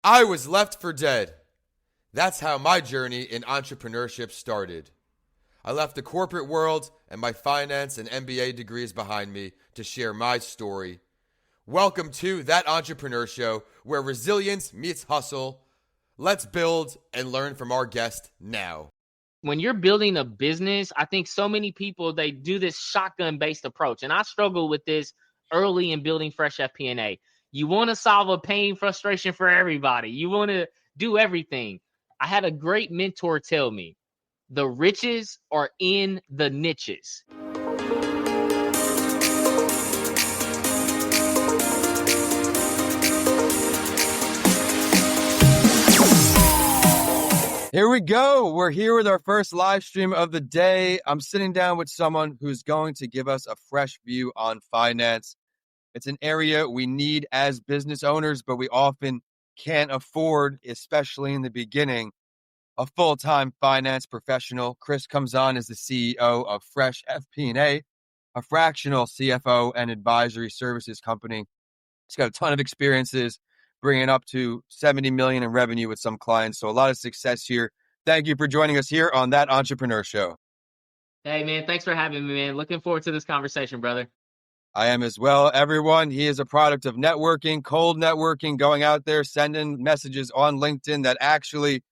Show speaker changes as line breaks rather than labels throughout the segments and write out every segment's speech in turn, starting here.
I was left for dead. That's how my journey in entrepreneurship started. I left the corporate world and my finance and MBA degrees behind me to share my story. Welcome to That Entrepreneur Show, where resilience meets hustle. Let's build and learn from our guest now.
When you're building a business, I think so many people, they do this shotgun-based approach. And I struggle with this early in building Fresh FP&A. You want to solve a pain, frustration for everybody. You want to do everything. I had a great mentor tell me, the riches are in the niches.
Here we go. We're here with our first live stream of the day. I'm sitting down with someone who's going to give us a fresh view on finance. It's an area we need as business owners, but we often can't afford, especially in the beginning, a full-time finance professional. Chris comes on as the CEO of Fresh FP&A, a fractional CFO and advisory services company. He's got a ton of experiences, bringing up to 70 million in revenue with some clients. So a lot of success here. Thank you for joining us here on That Entrepreneur Show.
Hey, man, thanks for having me, man. Looking forward to this conversation, brother.
I am as well. Everyone, he is a product of networking, cold networking, going out there, sending messages on LinkedIn that actually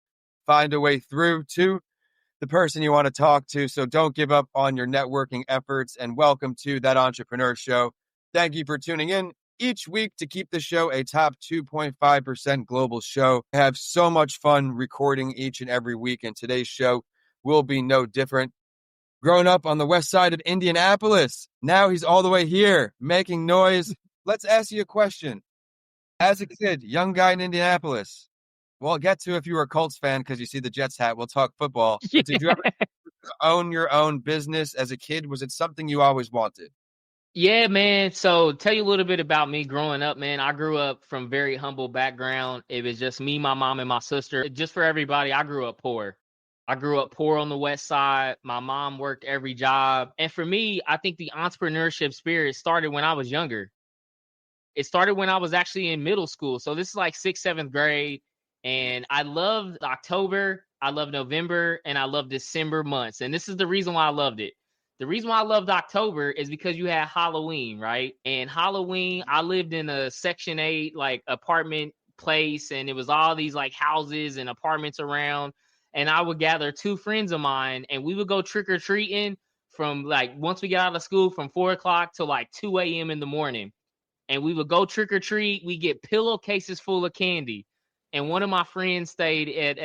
find a way through to the person you want to talk to. So don't give up on your networking efforts, and welcome to That Entrepreneur Show. Thank you for tuning in each week to keep the show a top 2.5% global show. I have so much fun recording each and every week, and today's show will be no different. Growing up on the west side of Indianapolis, now he's all the way here, making noise. Let's ask you a question. As a kid, young guy in Indianapolis, we'll get to if you were a Colts fan because you see the Jets hat. We'll talk football.
Yeah.
But did you ever own your own business as a kid? Was it something you always wanted?
Yeah, man. So tell you a little bit about me growing up, man. I grew up from very humble background. It was just me, my mom, and my sister. Just for everybody, I grew up poor. I grew up poor on the west side. My mom worked every job. And for me, I think the entrepreneurship spirit started when I was younger. It started when I was actually in middle school. So this is like 6th, 7th grade. And I loved October, I love November, and I love December months. And this is the reason why I loved it. The reason why I loved October is because you had Halloween, right? And Halloween, I lived in a Section 8 like apartment place, and it was all these like houses and apartments around. And I would gather two friends of mine, and we would go trick-or-treating from like once we got out of school from 4 o'clock to like 2 a.m. in the morning. And we would go trick-or-treat. We get pillowcases full of candy. And one of my friends stayed at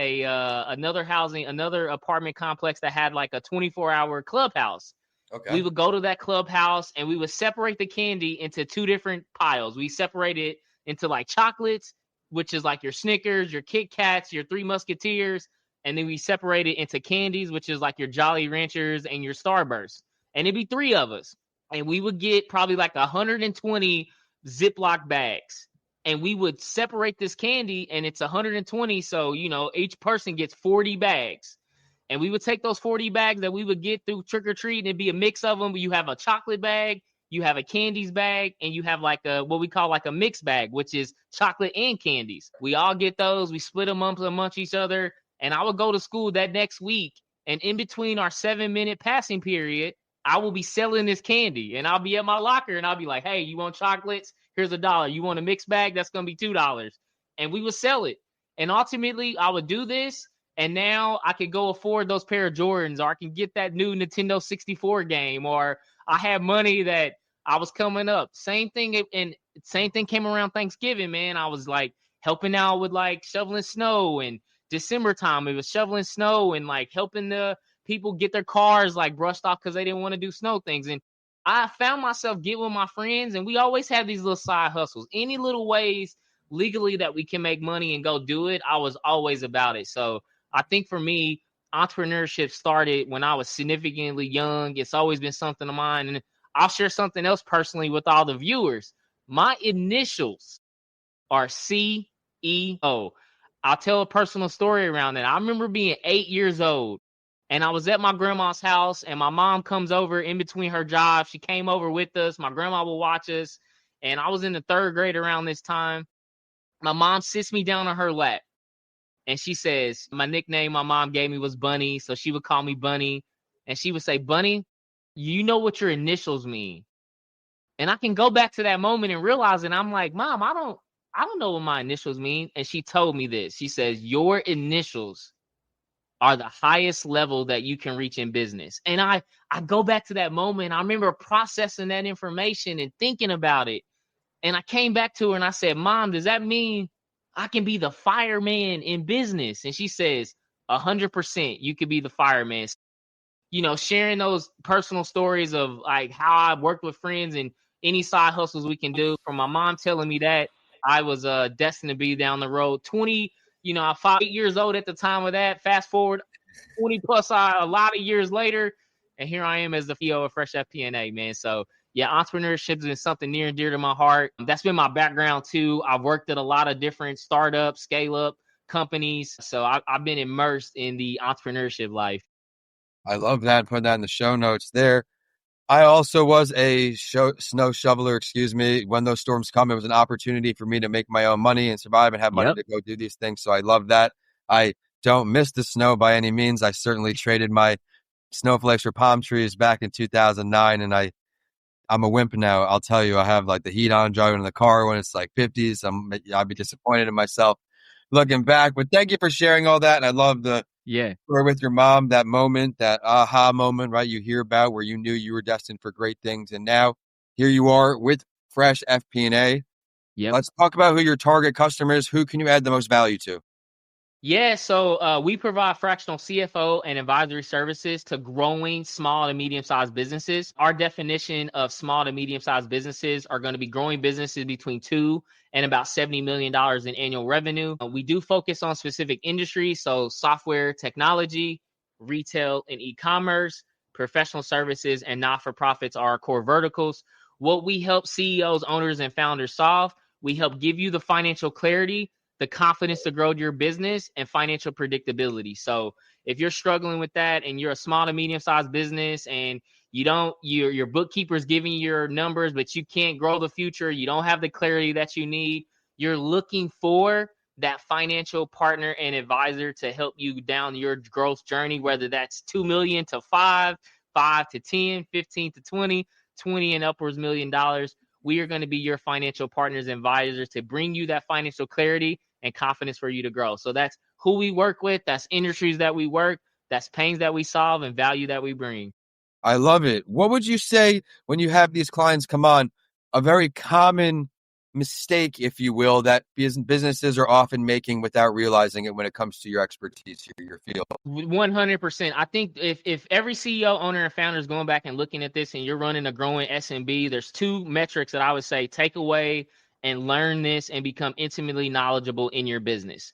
another apartment complex that had like a 24-hour clubhouse.
Okay.
We would go to that clubhouse and we would separate the candy into two different piles. We separate it into like chocolates, which is like your Snickers, your Kit Kats, your Three Musketeers. And then we separate it into candies, which is like your Jolly Ranchers and your Starburst. And it'd be three of us. And we would get probably like 120 Ziploc bags. And we would separate this candy, and it's 120. So, each person gets 40 bags. And we would take those 40 bags that we would get through trick-or-treat, and it'd be a mix of them. You have a chocolate bag, you have a candies bag, and you have like what we call like a mixed bag, which is chocolate and candies. We all get those. We split them amongst each other. And I would go to school that next week. And in between our 7-minute passing period, I will be selling this candy. And I'll be at my locker, and I'll be like, hey, you want chocolates? Here's $1. You want a mixed bag? That's going to be $2. And we would sell it. And ultimately, I would do this. And now I could go afford those pair of Jordans, or I can get that new Nintendo 64 game, or I have money that I was coming up. Same thing. And same thing came around Thanksgiving, man. I was like helping out with like shoveling snow, and December time, it was shoveling snow and like helping the people get their cars like brushed off because they didn't want to do snow things. And I found myself getting with my friends, and we always have these little side hustles. Any little ways legally that we can make money and go do it, I was always about it. So I think for me, entrepreneurship started when I was significantly young. It's always been something of mine. And I'll share something else personally with all the viewers. My initials are CEO. I'll tell a personal story around that. I remember being 8 years old, and I was at my grandma's house, and my mom comes over in between her jobs. She came over with us. My grandma will watch us, and I was in the 3rd grade around this time. My mom sits me down on her lap and she says, my nickname my mom gave me was Bunny. So she would call me Bunny. And she would say, Bunny, you know what your initials mean. And I can go back to that moment and realize it. I'm like, Mom, I don't know what my initials mean. And she told me this. She says, your initials are the highest level that you can reach in business. And I go back to that moment. I remember processing that information and thinking about it. And I came back to her and I said, Mom, does that mean I can be the fireman in business? And she says, 100% you could be the fireman. You know, sharing those personal stories of like how I worked with friends and any side hustles we can do. From my mom telling me that I was destined to be down the road 20, I'm 8 years old at the time of that. Fast forward 20 plus a lot of years later, and here I am as the CEO of Fresh FP&A, man. So yeah, entrepreneurship has been something near and dear to my heart. That's been my background too. I've worked at a lot of different startups, scale up companies. So I've been immersed in the entrepreneurship life.
I love that. Put that in the show notes there. I also was a snow shoveler, excuse me. When those storms come, it was an opportunity for me to make my own money and survive and have money to go do these things. So I love that. I don't miss the snow by any means. I certainly traded my snowflakes for palm trees back in 2009. And I'm a wimp now. I'll tell you, I have like the heat on driving in the car when it's like 50s. I'll be disappointed in myself looking back. But thank you for sharing all that. And I love the story with your mom, that moment, that aha moment, right? You hear about where you knew you were destined for great things. And now here you are with Fresh FP&A.
Yep.
Let's talk about who your target customer is. Who can you add the most value to?
Yeah, so we provide fractional CFO and advisory services to growing small to medium-sized businesses. Our definition of small to medium-sized businesses are going to be growing businesses between $2 and about $70 million in annual revenue. We do focus on specific industries, so software, technology, retail, and e-commerce, professional services, and not-for-profits are our core verticals. What we help CEOs, owners, and founders solve, we help give you the financial clarity, the confidence to grow your business, and financial predictability. So if you're struggling with that and you're a small to medium sized business and your bookkeeper's giving you your numbers, but you can't grow the future, you don't have the clarity that you need, you're looking for that financial partner and advisor to help you down your growth journey, whether that's 2 million to 5, 5 to 10, 15 to 20, 20 and upwards $1 million. We are going to be your financial partners and advisors to bring you that financial clarity and confidence for you to grow. So that's who we work with. That's industries that we work. That's pains that we solve and value that we bring.
I love it. What would you say when you have these clients come on, a very common mistake, if you will, that businesses are often making without realizing it when it comes to your expertise, your field?
100%. I think if every CEO, owner, and founder is going back and looking at this and you're running a growing SMB, there's two metrics that I would say take away and learn this and become intimately knowledgeable in your business.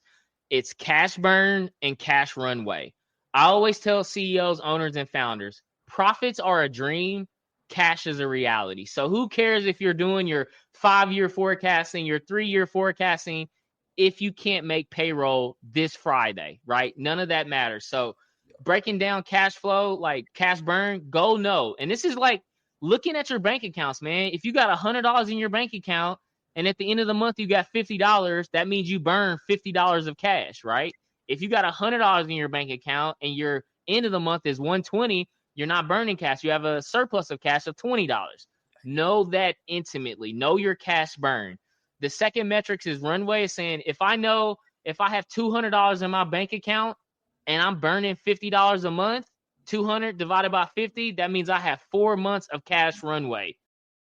It's cash burn and cash runway. I always tell CEOs, owners, and founders, profits are a dream, cash is a reality. So who cares if you're doing your 5-year forecasting, your 3-year forecasting, if you can't make payroll this Friday, right? None of that matters. So breaking down cash flow, like cash burn, go no. And this is like looking at your bank accounts, man. If you got $100 in your bank account and at the end of the month you got $50, that means you burn $50 of cash, right? If you got $100 in your bank account and your end of the month is $120, you're not burning cash. You have a surplus of cash of $20. Know that intimately. Know your cash burn. The second metrics is runway, is saying if I know if I have $200 in my bank account and I'm burning $50 a month, 200 divided by 50, that means I have 4 months of cash runway.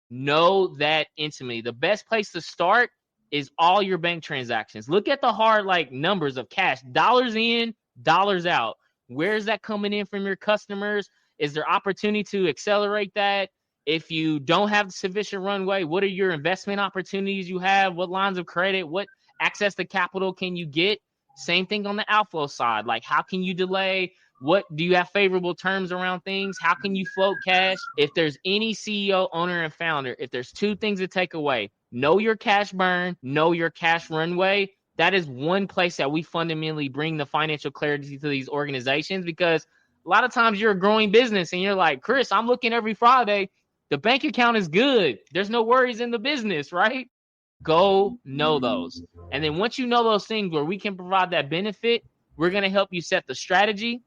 Know that intimately. The best place to start is all your bank transactions. Look at the hard numbers of cash, dollars in, dollars out. Where's that coming in from your customers? Is there opportunity to accelerate that? If you don't have sufficient runway, what are your investment opportunities you have? What lines of credit? What access to capital can you get? Same thing on the outflow side. Like, how can you delay? What do you have favorable terms around things? How can you float cash? If there's any CEO, owner, and founder, if there's two things to take away, know your cash burn, know your cash runway. That is one place that we fundamentally bring the financial clarity to these organizations, because a lot of times you're a growing business and you're like, Chris, I'm looking every Friday. The bank account is good. There's no worries in the business, right? Go know those. And then once you know those things where we can provide that benefit, we're going to help you set the strategy,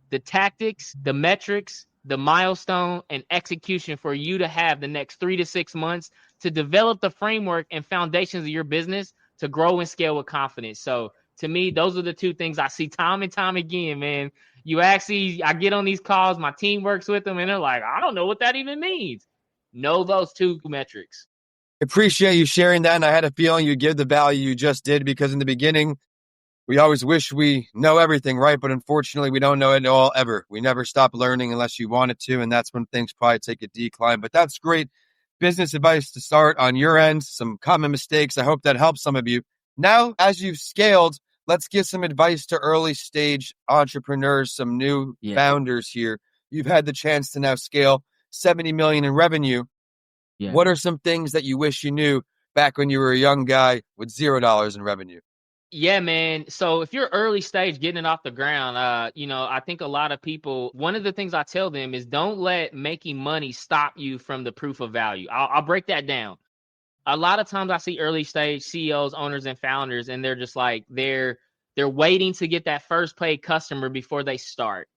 the tactics, the metrics, the milestone, and execution for you to have the next 3 to 6 months to develop the framework and foundations of your business to grow and scale with confidence. So to me, those are the two things I see time and time again, man. I get on these calls, my team works with them, and they're like, I don't know what that even means. Know those two metrics.
Appreciate you sharing that. And I had a feeling you'd give the value you just did, because in the beginning, we always wish we know everything, right? But unfortunately, we don't know it all ever. We never stop learning unless you want it to. And that's when things probably take a decline. But that's great business advice to start on your end. Some common mistakes. I hope that helps some of you. Now, as you've scaled, let's give some advice to early stage entrepreneurs, some new founders here. You've had the chance to now scale 70 million in revenue. Yeah. What are some things that you wish you knew back when you were a young guy with $0 in revenue?
Yeah, man. So if you're early stage getting it off the ground, I think a lot of people, one of the things I tell them is don't let making money stop you from the proof of value. I'll break that down. A lot of times I see early stage CEOs, owners, and founders, and they're just like, they're waiting to get that first paid customer before they start.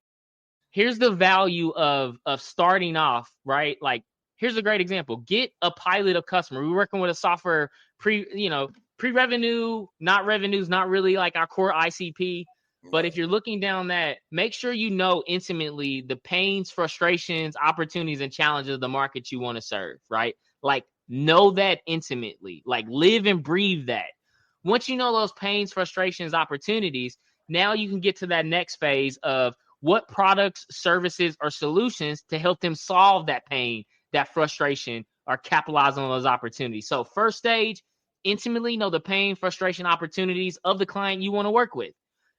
Here's the value of starting off, right? Like, here's a great example. Get a pilot of customer. We're working with a software pre-revenue, not revenues, not really like our core ICP. But if you're looking down that, make sure you know intimately the pains, frustrations, opportunities, and challenges of the market you want to serve, right? Like, know that intimately, like live and breathe that. Once you know those pains, frustrations, opportunities, now you can get to that next phase of what products, services, or solutions to help them solve that pain, that frustration, or capitalize on those opportunities. So first stage, intimately know the pain, frustration, opportunities of the client you want to work with.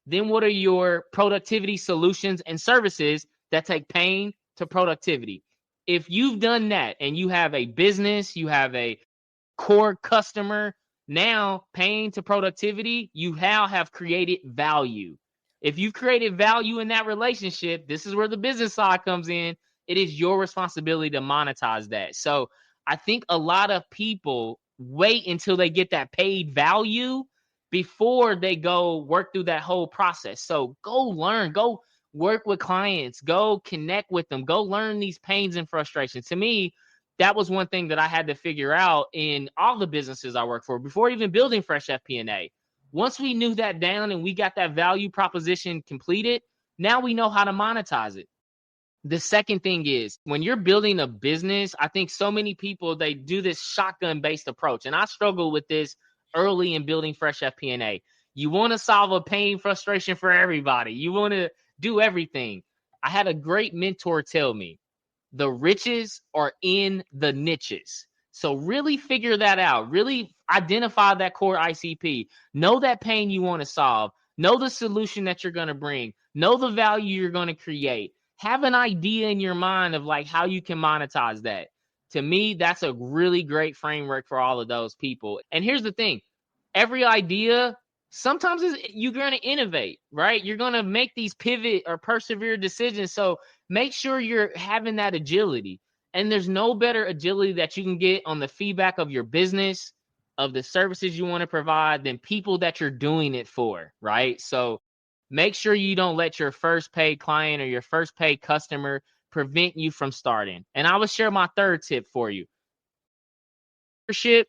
Then what are your productivity solutions and services that take pain to productivity? If you've done that and you have a business, you have a core customer, now pain to productivity, you now have created value. If you've created value in that relationship, this is where the business side comes in. It is your responsibility to monetize that. So I think a lot of people wait until they get that paid value before they go work through that whole process. So go learn, go work with clients, go connect with them, go learn these pains and frustrations. To me, that was one thing that I had to figure out in all the businesses I work for before even building Fresh FP&A. Once we knew that down and we got that value proposition completed, now we know how to monetize it. The second thing is when you're building a business, I think so many people, they do this shotgun-based approach. And I struggle with this early in building Fresh FP&A. You want to solve a pain, frustration for everybody. You want to do everything. I had a great mentor tell me, the riches are in the niches. So really figure that out. Really identify that core ICP. Know that pain you want to solve. Know the solution that you're going to bring. Know the value you're going to create. Have an idea in your mind of like how you can monetize that. To me, that's a really great framework for all of those people. And here's the thing. Every idea, sometimes you're going to innovate, right? You're going to make these pivot or persevere decisions. So make sure you're having that agility. And there's no better agility that you can get on the feedback of your business, of the services you want to provide, than people that you're doing it for, right? So make sure you don't let your first paid client or your first paid customer prevent you from starting. And I will share my third tip for you. Leadership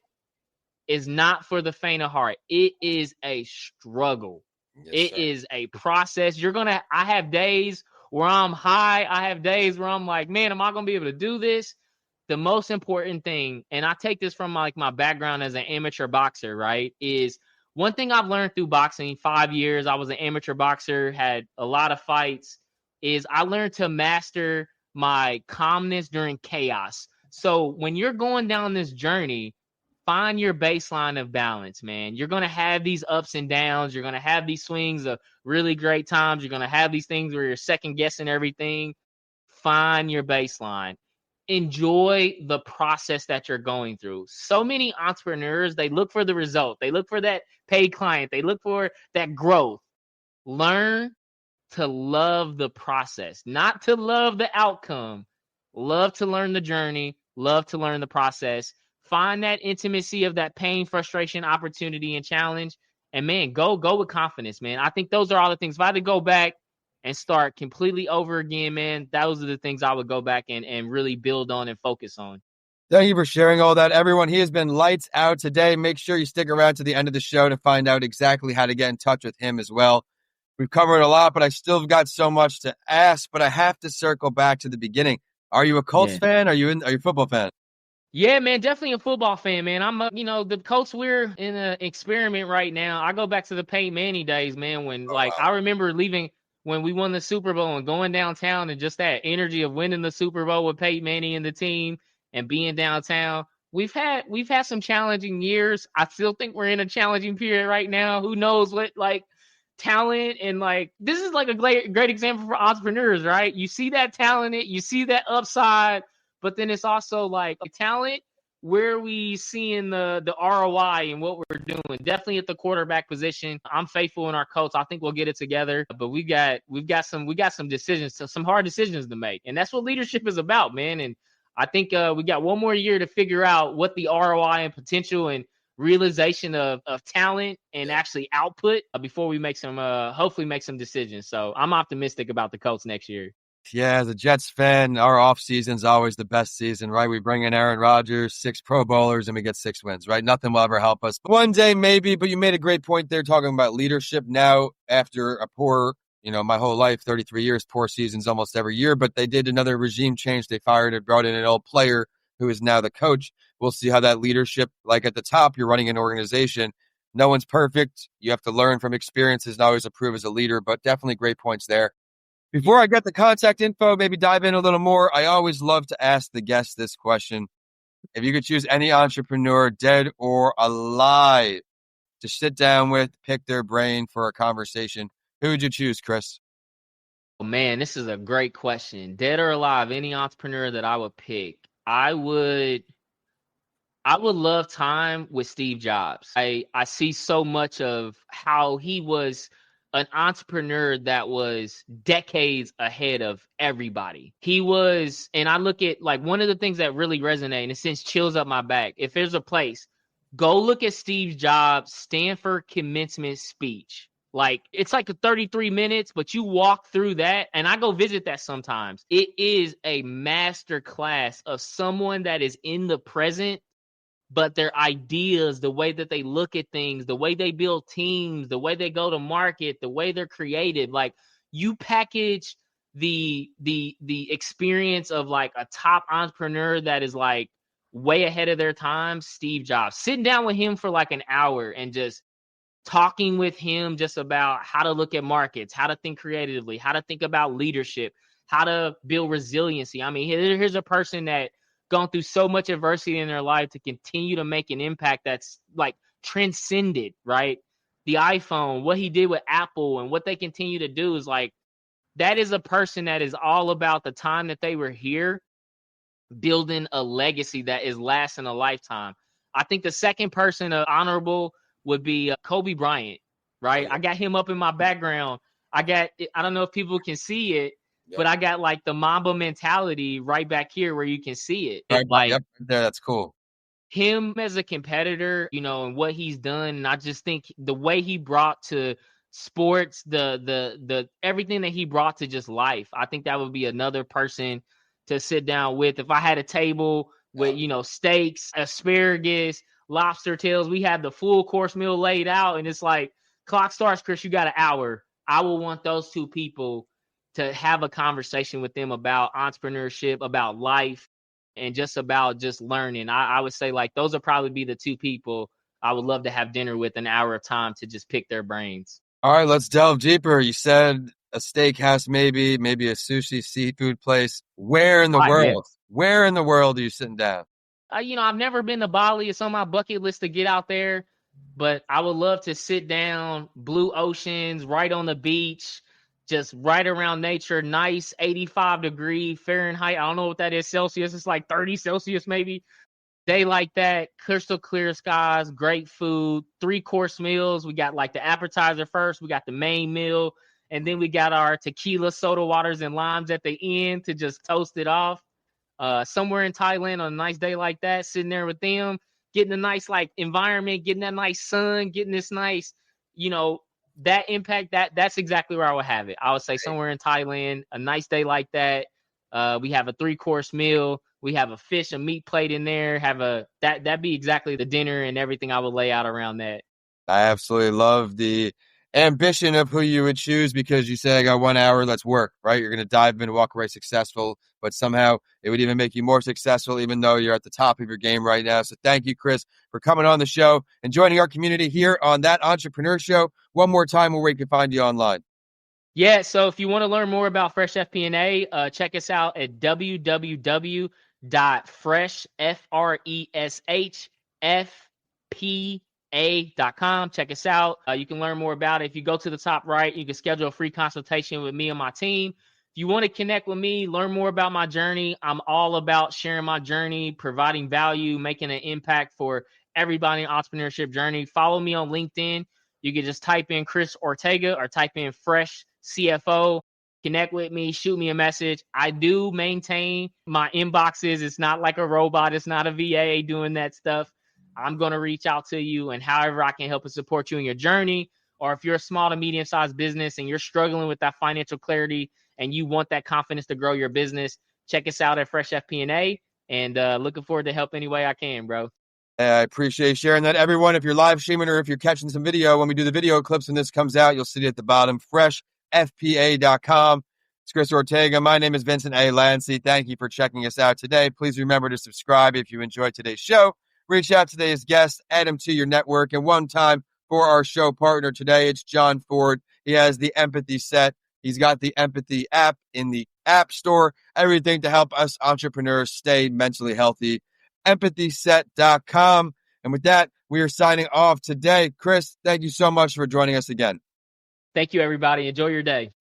is not for the faint of heart. It is a struggle. It is a process. I have days where I'm high. I have days where I'm like, man, am I going to be able to do this? The most important thing, and I take this from my background as an amateur boxer, right, is one thing I've learned through boxing, 5 years, I was an amateur boxer, had a lot of fights, is I learned to master my calmness during chaos. So when you're going down this journey, find your baseline of balance, man. You're going to have these ups and downs. You're going to have these swings of really great times. You're going to have these things where you're second guessing everything. Find your baseline. Enjoy the process that you're going through. So many entrepreneurs, they look for the result. They look for that paid client. They look for that growth. Learn to love the process, not to love the outcome. Love to learn the journey. Love to learn the process. find that intimacy of that pain, frustration, opportunity, and challenge. And man, go with confidence, man. I think those are all the things. If I had to go back and start completely over again, man, those are the things I would go back and really build on and focus on.
Thank you for sharing all that, everyone. He has been lights out today. Make sure you stick around to the end of the show to find out exactly how to get in touch with him as well. We've covered a lot, but I still got so much to ask, but I have to circle back to the beginning. Are you a Colts fan? Are you a football fan?
Yeah, man, definitely a football fan, man. I'm, the Colts, we're in an experiment right now. I go back to the Peyton Manning days, man, when I remember leaving when we won the Super Bowl and going downtown and just that energy of winning the Super Bowl with Peyton Manning and the team and being downtown. We've had some challenging years. I still think we're in a challenging period right now. Who knows what talent and this is a great example for entrepreneurs, right? You see that talent, you see that upside. But then it's also talent, where we seeing the ROI and what we're doing. Definitely at the quarterback position. I'm faithful in our Colts. I think we'll get it together. But we've got some decisions, some hard decisions to make. And that's what leadership is about, man. And I think we got one more year to figure out what the ROI and potential and realization of talent and actually output before we make some hopefully make some decisions. So I'm optimistic about the Colts next year.
Yeah, as a Jets fan, our off season's always the best season, right? We bring in Aaron Rodgers, 6 Pro Bowlers, and we get 6 wins, right? Nothing will ever help us. One day, maybe, but you made a great point there talking about leadership. Now, after a poor, my whole life, 33 years, poor seasons almost every year, but they did another regime change. They fired and brought in an old player who is now the coach. We'll see how that leadership, at the top, you're running an organization. No one's perfect. You have to learn from experiences and always improve as a leader, but definitely great points there. Before I get the contact info, maybe dive in a little more, I always love to ask the guests this question. If you could choose any entrepreneur, dead or alive, to sit down with, pick their brain for a conversation, who would you choose, Chris?
Oh, man, this is a great question. Dead or alive, any entrepreneur that I would pick. I would love time with Steve Jobs. I see so much of how he was an entrepreneur that was decades ahead of everybody. He was, and I look at one of the things that really resonate and it sends chills up my back. If there's a place, go look at Steve Jobs' Stanford commencement speech. It's 33 minutes, but you walk through that, and I go visit that sometimes. It is a master class of someone that is in the present, but their ideas, the way that they look at things, the way they build teams, the way they go to market, the way they're creative, you package the experience of a top entrepreneur that is way ahead of their time, Steve Jobs. Sitting down with him for an hour and just talking with him just about how to look at markets, how to think creatively, how to think about leadership, how to build resiliency. I mean, here's a person that gone through so much adversity in their life to continue to make an impact that's transcended, right? The iPhone, what he did with Apple and what they continue to do is that is a person that is all about the time that they were here, building a legacy that is lasting a lifetime. I think the second person honorable would be Kobe Bryant, right? I got him up in my background. I don't know if people can see it, but I got the Mamba mentality right back here where you can see it.
Yep, there, that's cool.
Him as a competitor, and what he's done, and I just think the way he brought to sports, the everything that he brought to just life. I think that would be another person to sit down with. If I had a table with steaks, asparagus, lobster tails, we have the full course meal laid out, and it's clock starts, Chris, you got an hour. I will want those two people to have a conversation with them about entrepreneurship, about life, and just about learning. I would say those would probably be the two people I would love to have dinner with, an hour of time to just pick their brains.
All right, let's delve deeper. You said a steakhouse, maybe a sushi seafood place. Where in the world? Where in the world are you sitting down?
I've never been to Bali. It's on my bucket list to get out there, but I would love to sit down, blue oceans, right on the beach, just right around nature, nice 85-degree Fahrenheit. I don't know what that is Celsius. It's 30 Celsius maybe. Day like that, crystal clear skies, great food, 3-course meals. We got the appetizer first. We got the main meal. And then we got our tequila, soda waters, and limes at the end to just toast it off. somewhere in Thailand on a nice day like that, sitting there with them, getting a nice like environment, getting that nice sun, getting this nice, that impact, that's exactly where I would have it. I would say somewhere in Thailand, a nice day like that. We have a 3-course meal. We have a fish, a meat plate in there. That'd be exactly the dinner and everything I would lay out around that.
I absolutely love the ambition of who you would choose, because you say, I got 1 hour, let's work, right? You're going to dive in, walk away successful, but somehow it would even make you more successful, even though you're at the top of your game right now. So thank you, Chris, for coming on the show and joining our community here on That Entrepreneur Show. One more time, where we can find you online.
Yeah, so if you want to learn more about Fresh FP&A, check us out at www.freshfpA.com. Check us out. You can learn more about it. If you go to the top right, you can schedule a free consultation with me and my team. If you want to connect with me, learn more about my journey, I'm all about sharing my journey, providing value, making an impact for everybody in entrepreneurship journey. Follow me on LinkedIn. You can just type in Chris Ortega or type in Fresh CFO. Connect with me, shoot me a message. I do maintain my inboxes. It's not like a robot. It's not a VA doing that stuff. I'm going to reach out to you, and however I can help and support you in your journey. Or if you're a small to medium-sized business and you're struggling with that financial clarity and you want that confidence to grow your business, check us out at Fresh FP&A, and looking forward to help any way I can, bro.
I appreciate sharing that, everyone. If you're live streaming or if you're catching some video, when we do the video clips and this comes out, you'll see it at the bottom, freshfpa.com. It's Chris Ortega. My name is Vincent A. Lancy. Thank you for checking us out today. Please remember to subscribe if you enjoyed today's show. Reach out to today's guest, add him to your network. And one time for our show partner today, it's John Ford. He has the Empathy Set. He's got the Empathy app in the App Store. Everything to help us entrepreneurs stay mentally healthy. empathyset.com. And with that, we are signing off today. Chris, thank you so much for joining us again.
Thank you, everybody. Enjoy your day.